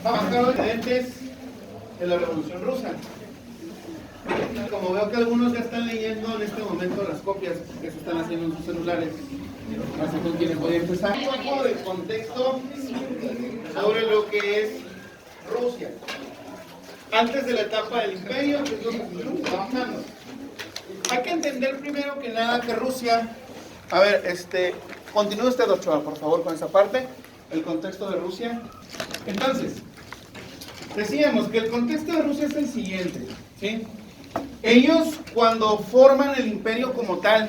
Vamos a los antecedentes de la Revolución Rusa. Como veo que algunos ya están leyendo en este momento las copias que se están haciendo en sus celulares, no sé con quiénes voy a empezar. Un poco de contexto sobre lo que es Rusia. Antes de la etapa del imperio, que es lo que estamos trabajando. Hay que entender primero que nada que Rusia... A ver, continúe usted, Ochoa, por favor, con esa parte. El contexto de Rusia. Entonces, decíamos que el contexto de Rusia es el siguiente, ¿sí? Ellos, cuando forman el imperio como tal,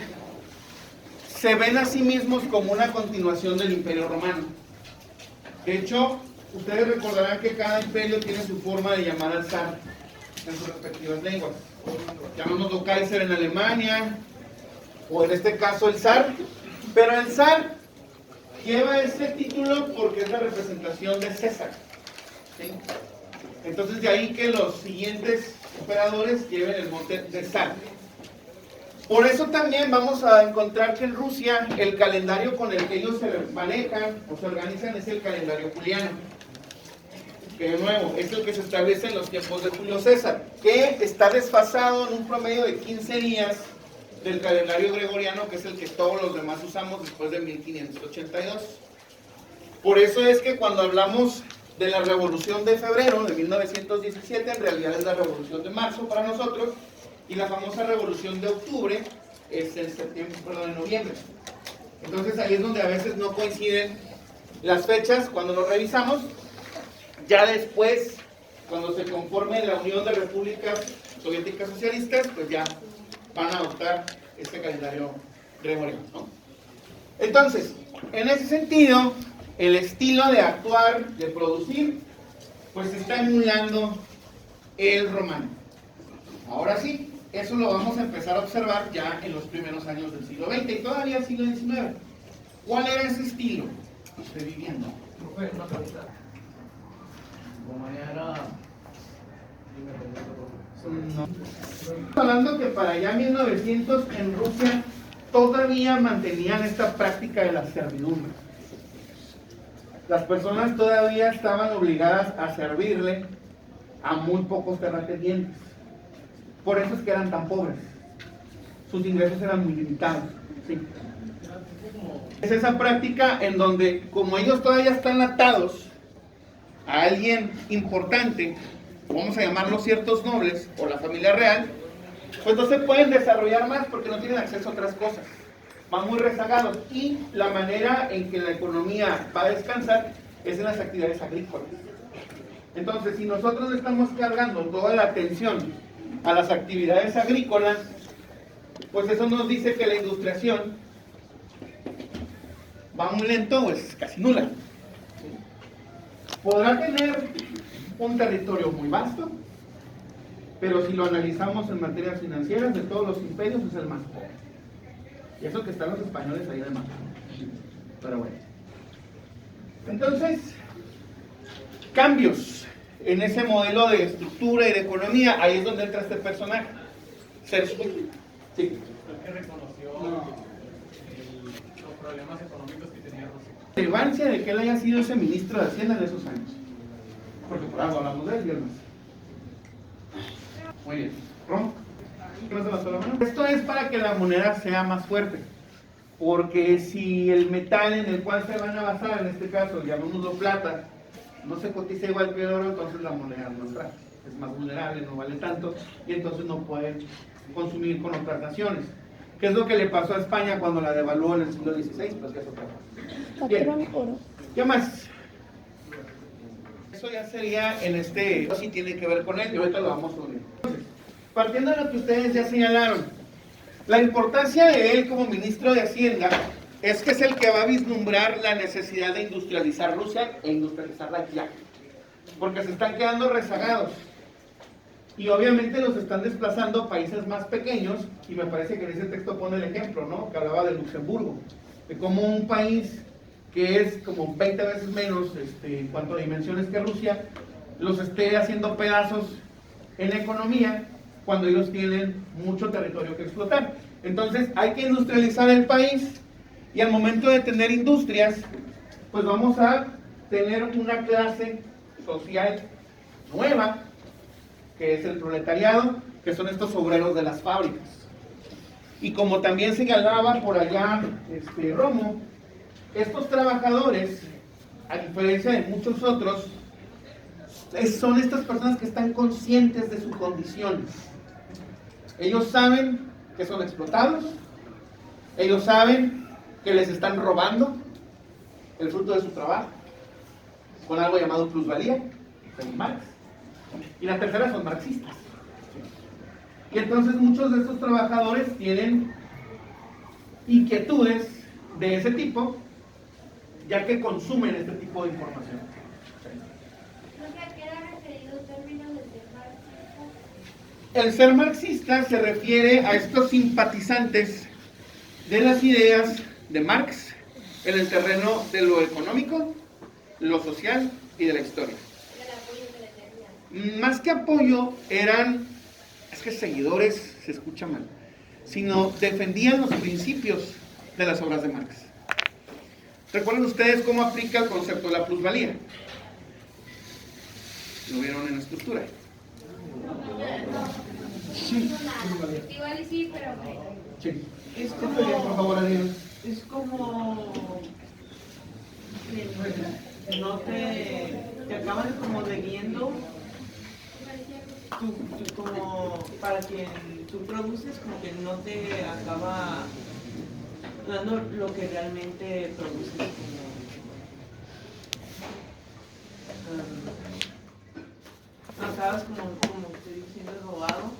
se ven a sí mismos como una continuación del imperio romano. De hecho, ustedes recordarán que cada imperio tiene su forma de llamar al zar en sus respectivas lenguas. Llamámoslo Kaiser en Alemania, o en este caso el zar, pero el zar lleva ese título porque es la representación de César, ¿sí? Entonces de ahí que los siguientes emperadores lleven el mote de zar. Por eso también vamos a encontrar que en Rusia el calendario con el que ellos se manejan o se organizan es el calendario juliano, que de nuevo es el que se establece en los tiempos de Julio César, que está desfasado en un promedio de 15 días del calendario gregoriano, que es el que todos los demás usamos después de 1582. Por eso es que cuando hablamos de la Revolución de Febrero de 1917, en realidad es la Revolución de Marzo para nosotros, y la famosa Revolución de Octubre es en noviembre. Entonces ahí es donde a veces no coinciden las fechas cuando lo revisamos. Ya después, cuando se conforme la Unión de Repúblicas Soviéticas Socialistas, pues ya van a adoptar este calendario gregoriano, ¿no? Entonces, en ese sentido, el estilo de actuar, de producir, pues está emulando el romano. Ahora sí, eso lo vamos a empezar a observar ya en los primeros años del siglo XX y todavía siglo XIX. ¿Cuál era ese estilo de vivienda? Profe, una pregunta. Como era... No. Estamos hablando que para allá 1900 en Rusia todavía mantenían esta práctica de la servidumbre. Las personas todavía estaban obligadas a servirle a muy pocos terratenientes. Por eso es que eran tan pobres. Sus ingresos eran muy limitados. ¿Sí? Es esa práctica en donde, como ellos todavía están atados a alguien importante, vamos a llamarlos ciertos nobles o la familia real, pues no se pueden desarrollar más porque no tienen acceso a otras cosas. Van muy rezagados y la manera en que la economía va a descansar es en las actividades agrícolas. Entonces, si nosotros estamos cargando toda la atención a las actividades agrícolas, pues eso nos dice que la industriación va muy lento o es casi nula. Podrá tener un territorio muy vasto, pero si lo analizamos en materias financieras, de todos los imperios es el más pobre. Y eso que están los españoles ahí de más. Pero bueno. Entonces, cambios en ese modelo de estructura y de economía, ahí es donde entra este personaje. Sergio. Sí. Que reconoció los problemas económicos que tenía Rusia. La relevancia de que él haya sido ese ministro de Hacienda en esos años. Porque por algo hablamos de él, viernes. Muy bien. ¿Ron? Esto es para que la moneda sea más fuerte. Porque si el metal en el cual se van a basar, en este caso, llamémoslo plata, no se cotiza igual que el oro, entonces la moneda no es frágil, es más vulnerable, no vale tanto, y entonces no puede consumir con otras naciones. ¿Qué es lo que le pasó a España cuando la devaluó en el siglo XVI? Pues que es otra cosa. Bien. ¿Qué más? Eso ya sería en sí tiene que ver con él, y ahorita lo vamos a unir. Entonces, partiendo de lo que ustedes ya señalaron, la importancia de él como ministro de Hacienda es que es el que va a vislumbrar la necesidad de industrializar Rusia e industrializarla ya, porque se están quedando rezagados y obviamente los están desplazando a países más pequeños, y me parece que en ese texto pone el ejemplo, ¿no? Que hablaba de Luxemburgo, de cómo un país que es como 20 veces menos en cuanto a dimensiones que Rusia, los esté haciendo pedazos en economía cuando ellos tienen mucho territorio que explotar. Entonces hay que industrializar el país, y al momento de tener industrias, pues vamos a tener una clase social nueva, que es el proletariado, que son estos obreros de las fábricas. Y como también señalaba por allá Romo, estos trabajadores, a diferencia de muchos otros, son estas personas que están conscientes de su condición. Ellos saben que son explotados, ellos saben que les están robando el fruto de su trabajo, con algo llamado plusvalía, según Marx. Y la tercera son marxistas. Y entonces muchos de estos trabajadores tienen inquietudes de ese tipo, ya que consumen este tipo de información. ¿A qué era referido el término de ser marxista? El ser marxista se refiere a estos simpatizantes de las ideas de Marx en el terreno de lo económico, lo social y de la historia. El apoyo que le tenían. Más que apoyo, es que seguidores se escucha mal, sino defendían los principios de las obras de Marx. ¿Recuerdan ustedes cómo aplica el concepto de la plusvalía? ¿Lo vieron en la estructura? Sí. Igual y sí, pero Sí. Es Por favor, Ariel. Es como que no te acaban como debiendo como para quien tú produces, como que no te acaba dando lo que realmente produces, como acabas como estoy diciendo robado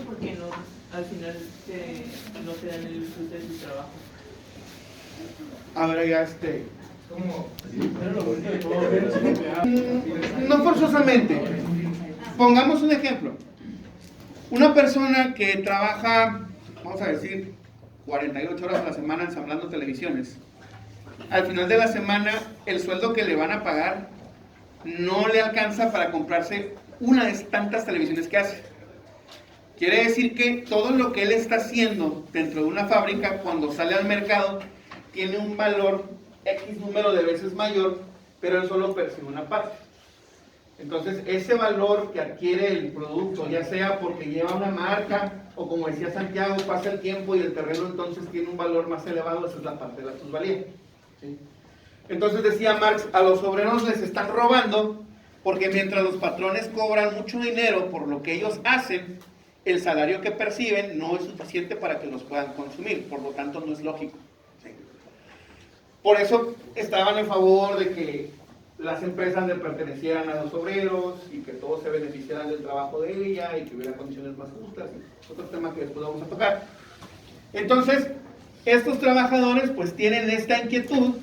porque no, al final no te dan el disfrute de su trabajo. A ver, ya no forzosamente. Pongamos un ejemplo. Una persona que trabaja, vamos a decir, 48 horas a la semana ensamblando televisiones. Al final de la semana, el sueldo que le van a pagar no le alcanza para comprarse una de tantas televisiones que hace. Quiere decir que todo lo que él está haciendo dentro de una fábrica, cuando sale al mercado, tiene un valor X número de veces mayor, pero él solo percibe una parte. Entonces, ese valor que adquiere el producto, ya sea porque lleva una marca, o como decía Santiago, pasa el tiempo y el terreno entonces tiene un valor más elevado, esa es la parte de la plusvalía. ¿Sí? Entonces decía Marx, a los obreros les están robando, porque mientras los patrones cobran mucho dinero por lo que ellos hacen, el salario que perciben no es suficiente para que los puedan consumir, por lo tanto no es lógico. ¿Sí? Por eso estaban en favor de que las empresas le pertenecieran a los obreros y que todos se beneficiaran del trabajo de ella y que hubiera condiciones más justas. Otro tema que después vamos a tocar. Entonces, estos trabajadores pues tienen esta inquietud,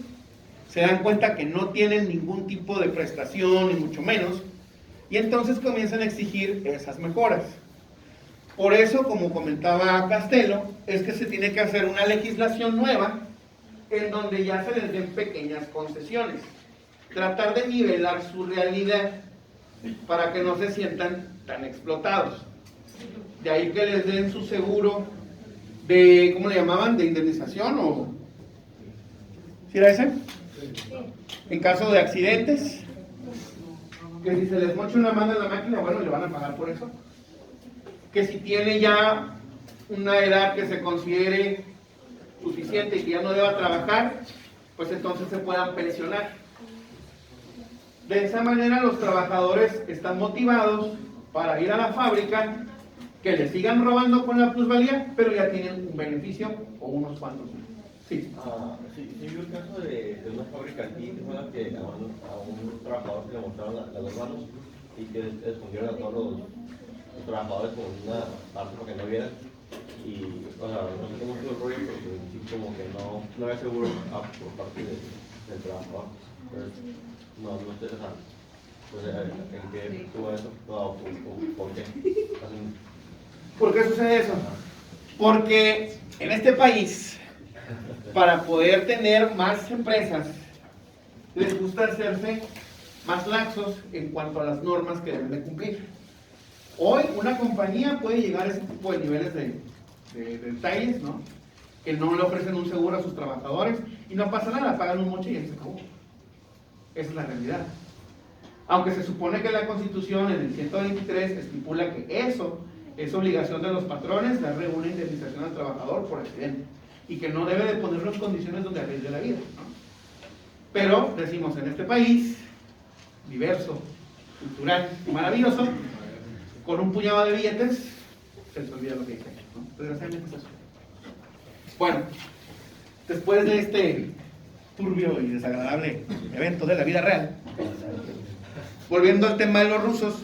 se dan cuenta que no tienen ningún tipo de prestación, ni mucho menos, y entonces comienzan a exigir esas mejoras. Por eso, como comentaba Castelo, es que se tiene que hacer una legislación nueva en donde ya se les den pequeñas concesiones. Tratar de nivelar su realidad para que no se sientan tan explotados. De ahí que les den su seguro de, ¿cómo le llamaban? ¿De indemnización o...? ¿Sí era ese? En caso de accidentes, que si se les mocha una mano en la máquina, bueno, le van a pagar por eso. Que si tiene ya una edad que se considere suficiente y que ya no deba trabajar, pues entonces se puedan pensionar. De esa manera los trabajadores están motivados para ir a la fábrica, que les sigan robando con la plusvalía, pero ya tienen un beneficio o unos cuantos. Sí. Sí, vi el caso de una fábrica aquí, que fue la que a un trabajador que le mostraron las dos manos y que escondieron a todos los trabajadores con una parte para que no vieran. Y, o sea, no sé cómo estuvo el rollo, porque sí, como que no había seguro por parte del trabajador. Entonces, no estoy dejando. Pues, ¿en qué estuvo eso? ¿Por qué? ¿Por qué sucede eso? Porque en este país, para poder tener más empresas, les gusta hacerse más laxos en cuanto a las normas que deben de cumplir. Hoy una compañía puede llegar a ese tipo de niveles de detalles, ¿no? que no le ofrecen un seguro a sus trabajadores y no pasa nada, pagan un moche y ahí se acabó. Esa es la realidad. Aunque se supone que la Constitución en el 123 estipula que eso es obligación de los patrones darle una indemnización al trabajador por accidente y que no debe de ponerlo en condiciones donde arriesgue la vida, ¿no? Pero decimos, en este país diverso, cultural y maravilloso, con un puñado de billetes se les olvida lo que dice, ¿no? Desgraciadamente es eso. Bueno, después de este turbio y desagradable evento de la vida real, volviendo al tema de los rusos,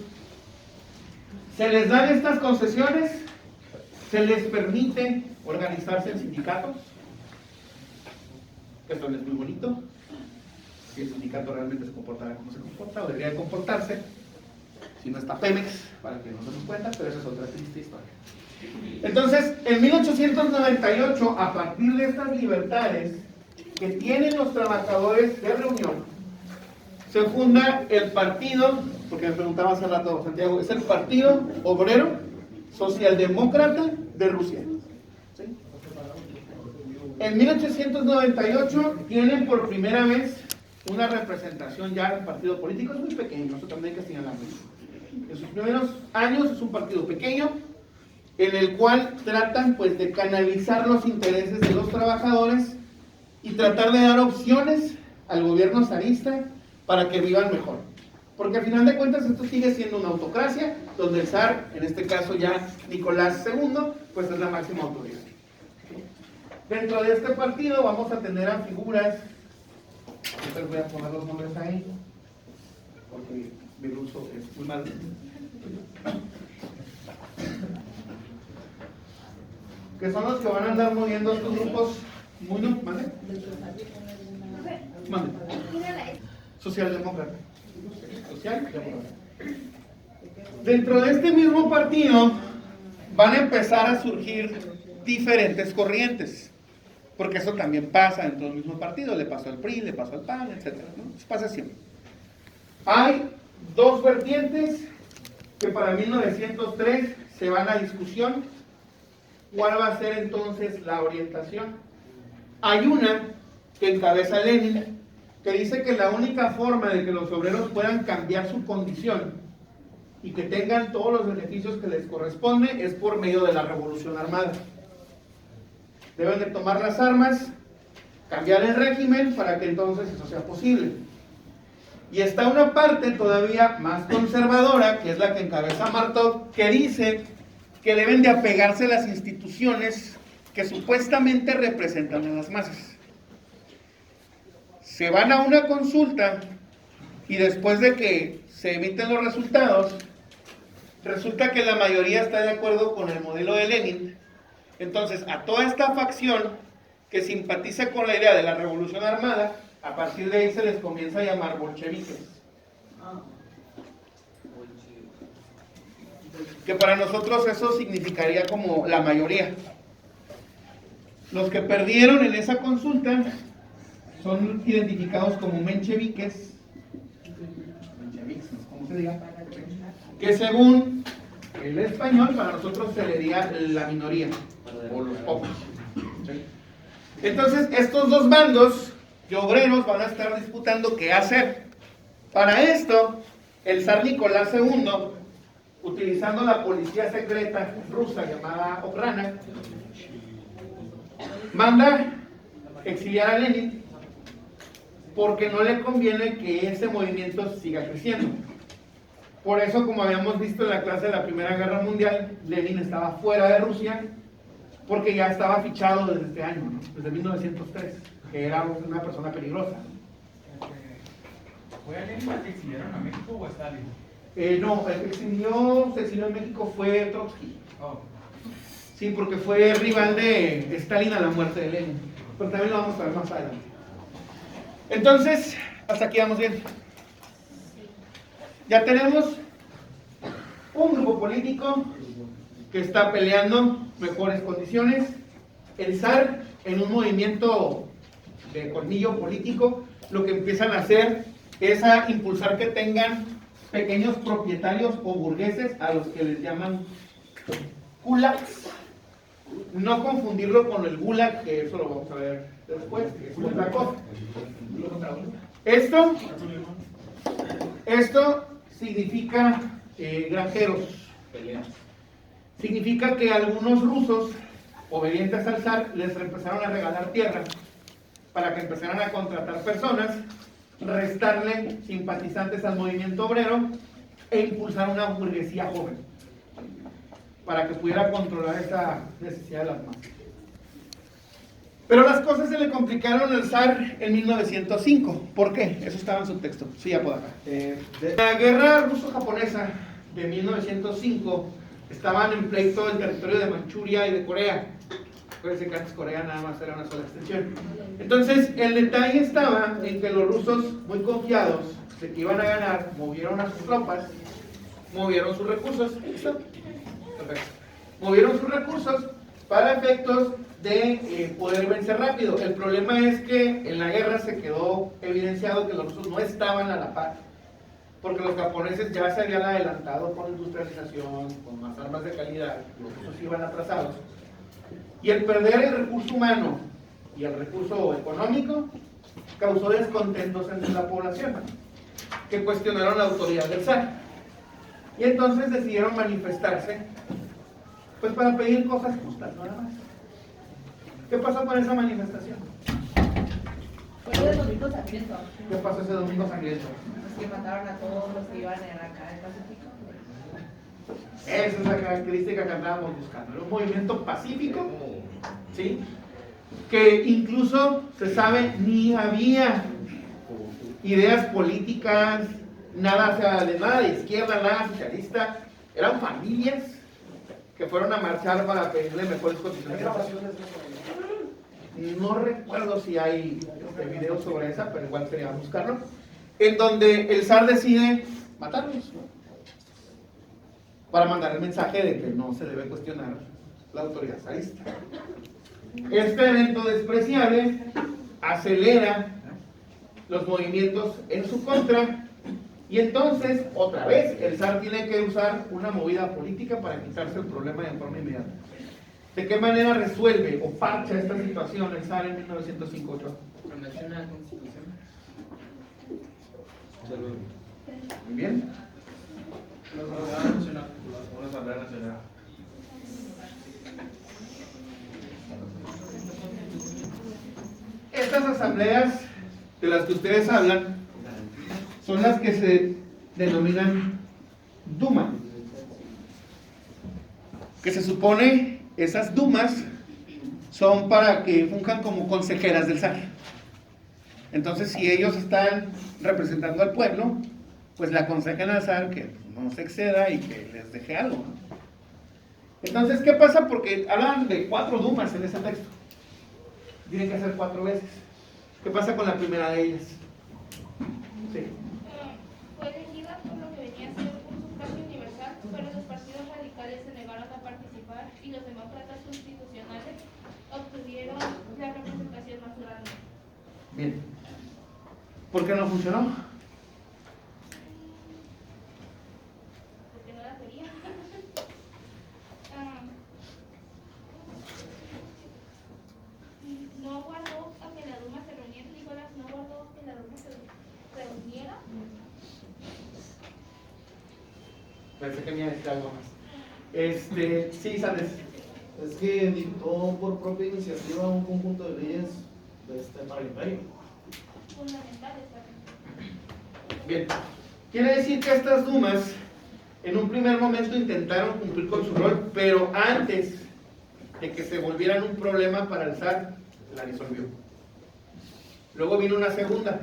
se les dan estas concesiones, se les permite organizarse en sindicatos, que esto es muy bonito, si el sindicato realmente se comportara como se comporta, o debería de comportarse, si no está Pemex, para que nos demos cuenta, pero esa es otra triste historia. Entonces, en 1898, a partir de estas libertades que tienen los trabajadores de reunión, se funda el partido, porque me preguntaba hace rato Santiago, es el Partido Obrero Socialdemócrata de Rusia. ¿Sí? En 1898 tienen por primera vez una representación ya en partido político, es muy pequeño, eso también hay que señalarlo. En sus primeros años es un partido pequeño, en el cual tratan pues de canalizar los intereses de los trabajadores y tratar de dar opciones al gobierno zarista para que vivan mejor. Porque al final de cuentas esto sigue siendo una autocracia, donde el zar, en este caso ya Nicolás II, pues es la máxima autoridad. Dentro de este partido vamos a tener a figuras, yo les voy a poner los nombres ahí, porque mi ruso es muy malo. Que son los que van a andar moviendo estos grupos muy no, ¿mande? ¿Mande? Socialdemócrata. Socialdemócrata. Dentro de este mismo partido van a empezar a surgir diferentes corrientes, porque eso también pasa dentro del mismo partido, le pasó al PRI, le pasó al PAN, etc., ¿no? Eso pasa siempre. Hay dos vertientes que para 1903 se van a discusión. ¿Cuál va a ser entonces la orientación? Hay una que encabeza Lenin, que dice que la única forma de que los obreros puedan cambiar su condición y que tengan todos los beneficios que les corresponde es por medio de la revolución armada. Deben de tomar las armas, cambiar el régimen para que entonces eso sea posible. Y está una parte todavía más conservadora, que es la que encabeza Martov, que dice que deben de apegarse a las instituciones que supuestamente representan a las masas. Se van a una consulta y después de que se emiten los resultados, resulta que la mayoría está de acuerdo con el modelo de Lenin. Entonces, a toda esta facción que simpatiza con la idea de la revolución armada, a partir de ahí se les comienza a llamar bolcheviques. Que para nosotros eso significaría como la mayoría. Los que perdieron en esa consulta son identificados como mencheviques, como se diga, que según el español para nosotros se le diría la minoría o los pocos. ¿Sí? Entonces estos dos bandos de obreros van a estar disputando qué hacer. Para esto el zar Nicolás II, utilizando la policía secreta rusa llamada Okhrana, manda exiliar a Lenin porque no le conviene que ese movimiento siga creciendo. Por eso, como habíamos visto en la clase de la Primera Guerra Mundial, Lenin estaba fuera de Rusia porque ya estaba fichado desde este año, ¿no? Desde 1903, que era una persona peligrosa. ¿Fue a Lenin al que exiliaron a México o a Stalin? No, el que se exilió en México fue Trotsky. Oh. Sí, porque fue rival de Stalin a la muerte de Lenin. Pero también lo vamos a ver más adelante. Entonces, hasta aquí vamos bien. Ya tenemos un grupo político que está peleando mejores condiciones. El zar, en un movimiento de colmillo político, lo que empiezan a hacer es a impulsar que tengan pequeños propietarios o burgueses, a los que les llaman kulaks, No confundirlo con el Gulag, que eso lo vamos a ver después, que es otra cosa. Esto significa granjeros. Significa que algunos rusos, obedientes al zar, les empezaron a regalar tierra para que empezaran a contratar personas, restarle simpatizantes al movimiento obrero e impulsar una burguesía joven para que pudiera controlar esa necesidad de las masas. Pero las cosas se le complicaron al zar en 1905. ¿Por qué? Eso estaba en su texto. Sí, ya por acá. La guerra ruso-japonesa de 1905 estaban en pleito el territorio de Manchuria y de Corea. Acuérdense que antes Corea nada más era una sola extensión. Entonces, el detalle estaba en que los rusos, muy confiados de que iban a ganar, movieron a sus tropas, movieron sus recursos. ¿Listo? Perfecto. Movieron sus recursos para efectos de poder vencer rápido. El problema es que en la guerra se quedó evidenciado que los rusos no estaban a la par, porque los japoneses ya se habían adelantado con industrialización, con más armas de calidad, los rusos iban atrasados. Y el perder el recurso humano y el recurso económico causó descontentos entre la población, que cuestionaron la autoridad del zar. Y entonces decidieron manifestarse, pues para pedir cosas justas, nada más. ¿Qué pasó con esa manifestación? Fue el domingo sangriento. ¿Qué pasó ese domingo sangriento? Los que mataron a todos los que iban acá en Pacífico. Esa es la característica que andábamos buscando. Era un movimiento pacífico, ¿sí? Que incluso se sabe ni había ideas políticas, nada de izquierda, nada socialista. Eran familias que fueron a marchar para pedirle mejores condiciones. No recuerdo si hay videos sobre esa, pero igual sería buscarlo. En donde el zar decide matarlos, ¿no? Para mandar el mensaje de que no se debe cuestionar la autoridad zarista. Este evento despreciable acelera los movimientos en su contra y entonces, otra vez, el zar tiene que usar una movida política para quitarse el problema de forma inmediata. ¿De qué manera resuelve o parcha esta situación el zar en 1905? Con una constitución. Muy bien. Una asamblea nacional. Estas asambleas de las que ustedes hablan son las que se denominan Duma, que se supone esas Dumas son para que funjan como consejeras del zar. Entonces, si ellos están representando al pueblo, pues le aconsejan al zar que no se exceda y que les deje algo, ¿no? Entonces, ¿qué pasa? Porque hablan de 4 Dumas en ese texto. Tienen que hacer 4 veces. ¿Qué pasa con la primera de ellas? Sí. Fue elegida por lo que venía a ser un sufragio universal, pero los partidos radicales se negaron a participar y los demócratas constitucionales obtuvieron la representación más grande. Bien. ¿Por qué no funcionó? Porque no la quería. No aguardó a que la Duma se reuniera, Nicolás, no aguardó a que la Duma se reuniera. Pensé que me iba a decir algo más. Sí, Sanders. Es que dictó por propia iniciativa un conjunto de leyes para el imperio. Fundamentales también. Bien. Quiere decir que estas Dumas en un primer momento intentaron cumplir con su rol, pero antes de que se volvieran un problema para el zar, la disolvió. Luego vino una segunda.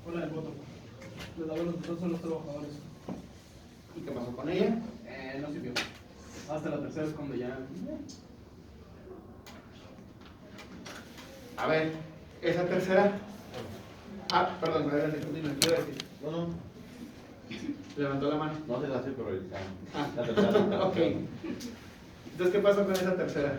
Con la del voto. Le daba los votos a los trabajadores. ¿Y qué pasó con ella? No sirvió. Hasta la tercera es cuando ya. A ver, esa tercera. Perdón, adelante, continúa. ¿Qué iba a decir? No. Levantó la mano. No se la hace, pero Ah, la tercera. ok. Entonces, ¿qué pasó con esa tercera?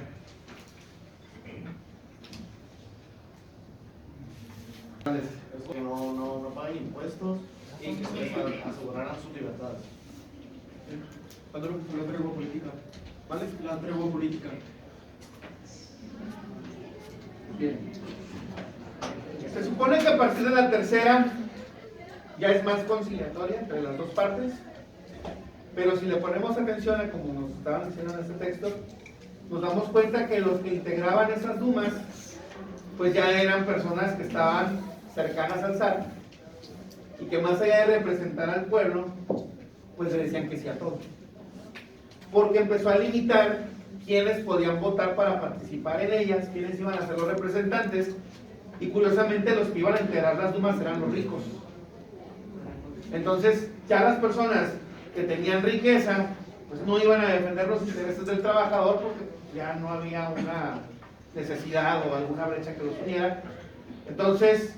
Es que no paguen impuestos y que se les aseguraran sus libertades. Cuando lo traigo política. ¿Vale? La tregua política. Bien. Se supone que a partir de la tercera ya es más conciliatoria entre las dos partes, pero si le ponemos atención a como nos estaban diciendo en este texto, nos damos cuenta que los que integraban esas dumas pues ya eran personas que estaban cercanas al zar y que más allá de representar al pueblo, pues le decían que sí a todo. Porque empezó a limitar quiénes podían votar para participar en ellas, quiénes iban a ser los representantes, y curiosamente los que iban a integrar las dumas eran los ricos. Entonces ya las personas que tenían riqueza pues no iban a defender los intereses del trabajador porque ya no había una necesidad o alguna brecha que los uniera. Entonces,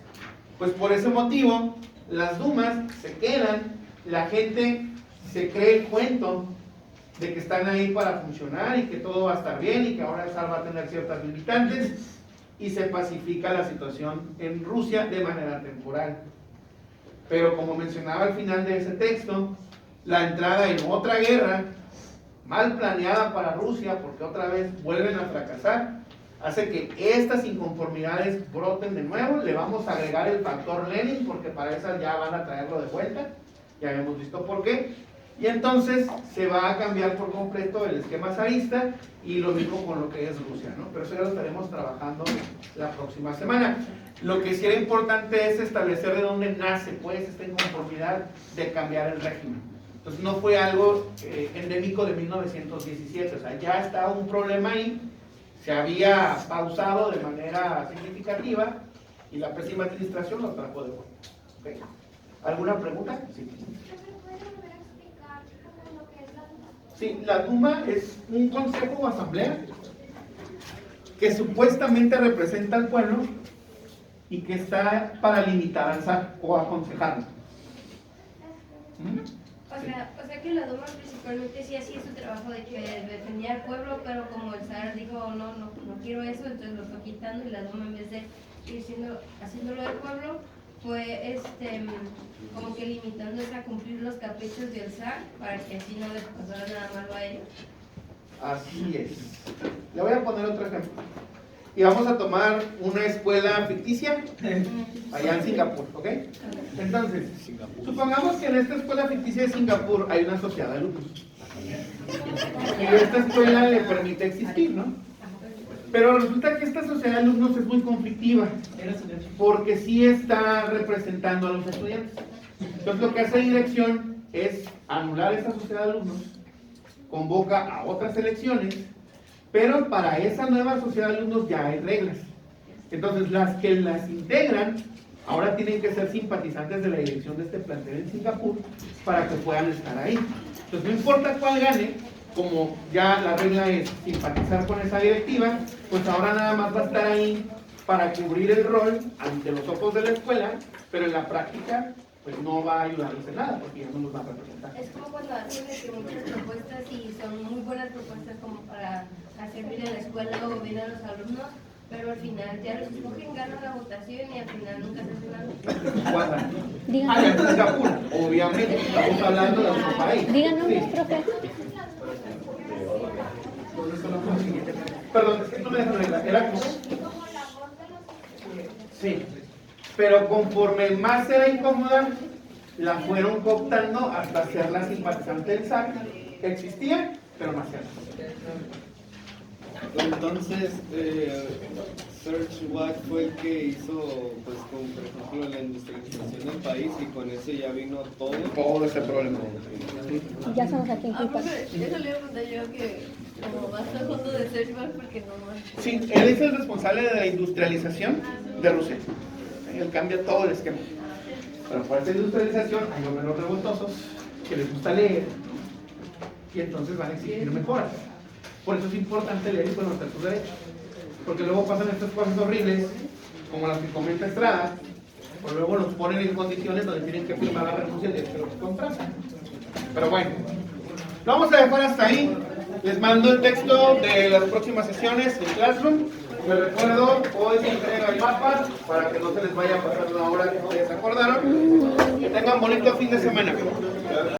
pues por ese motivo las dumas se quedan, la gente se cree el cuento de que están ahí para funcionar y que todo va a estar bien y que ahora el zar va a tener ciertas limitantes, y se pacifica la situación en Rusia de manera temporal. Pero como mencionaba al final de ese texto, la entrada en otra guerra, mal planeada para Rusia, porque otra vez vuelven a fracasar, hace que estas inconformidades broten de nuevo. Le vamos a agregar el factor Lenin, porque para esas ya van a traerlo de vuelta, ya hemos visto por qué. Y entonces se va a cambiar por completo el esquema zarista, y lo mismo con lo que es Rusia, ¿no? Pero eso ya lo estaremos trabajando la próxima semana. Lo que sí era importante es establecer de dónde nace pues esta inconformidad de cambiar el régimen. Entonces no fue algo endémico de 1917, o sea, ya estaba un problema ahí, se había pausado de manera significativa y la pésima administración lo trajo de vuelta. ¿Okay? ¿Alguna pregunta? Sí. Sí, la Duma es un consejo o asamblea que supuestamente representa al pueblo y que está para limitar al zar o aconsejarlo. O sea que la Duma principalmente sí hacía su trabajo de que defendía al pueblo, pero como el zar dijo no quiero eso, entonces lo fue quitando, y la Duma, en vez de ir haciéndolo del pueblo, fue como que limitándose a cumplir los caprichos del zar para que así no les pasara nada malo a ellos. Así es. Le voy a poner otro ejemplo. Y vamos a tomar una escuela ficticia allá en Singapur, ¿ok? Entonces, supongamos que en esta escuela ficticia de Singapur hay una sociedad de alumnos. Y esta escuela le permite existir, ¿no? Pero resulta que esta sociedad de alumnos es muy conflictiva, porque sí está representando a los estudiantes. Entonces lo que hace la dirección es anular esta sociedad de alumnos, convoca a otras elecciones, pero para esa nueva sociedad de alumnos ya hay reglas. Entonces las que las integran ahora tienen que ser simpatizantes de la dirección de este plantel en Singapur para que puedan estar ahí. Entonces no importa cuál gane, como ya la regla es simpatizar con esa directiva, pues ahora nada más va a estar ahí para cubrir el rol ante los ojos de la escuela, pero en la práctica pues no va a ayudarles en nada porque ya no los va a representar. Es como cuando hacen muchas propuestas y son muy buenas propuestas como para hacer bien en la escuela o bien a los alumnos, pero al final ya los escogen, ganan la votación y al final nunca se hace nada. Ah, ya en Singapur, obviamente, estamos hablando de otro país. Díganos, Sí. profe. Perdón, es que no me dejan arreglar. Era como... Sí, pero conforme más era incómoda, la fueron cooptando hasta hacerla simpatizante del zar, que existía, pero más cerca. Entonces, Serge Watt fue el que hizo, pues, por ejemplo, la industrialización del país, y con eso ya vino todo ese problema. Ya sabemos a quién culpa. Eso le iba a preguntar yo, que como va a estar fondo de Serge Watt porque no más. Sí, él es el responsable de la industrialización de Rusia. Él cambia todo el esquema. Pero por esta industrialización hay obreros revoltosos que les gusta leer y entonces van a exigir mejoras. Por eso es importante leer y conocer sus derechos. Porque luego pasan estas cosas horribles, como las que comenta Estrada, o luego los ponen en condiciones donde tienen que firmar la renuncia de que los contratan. Pero bueno, lo vamos a dejar hasta ahí. Les mando el texto de las próximas sesiones en Classroom. Les recuerdo, hoy se entrega el mapa para que no se les vaya a pasar una hora que no se acordaron. Que tengan bonito fin de semana.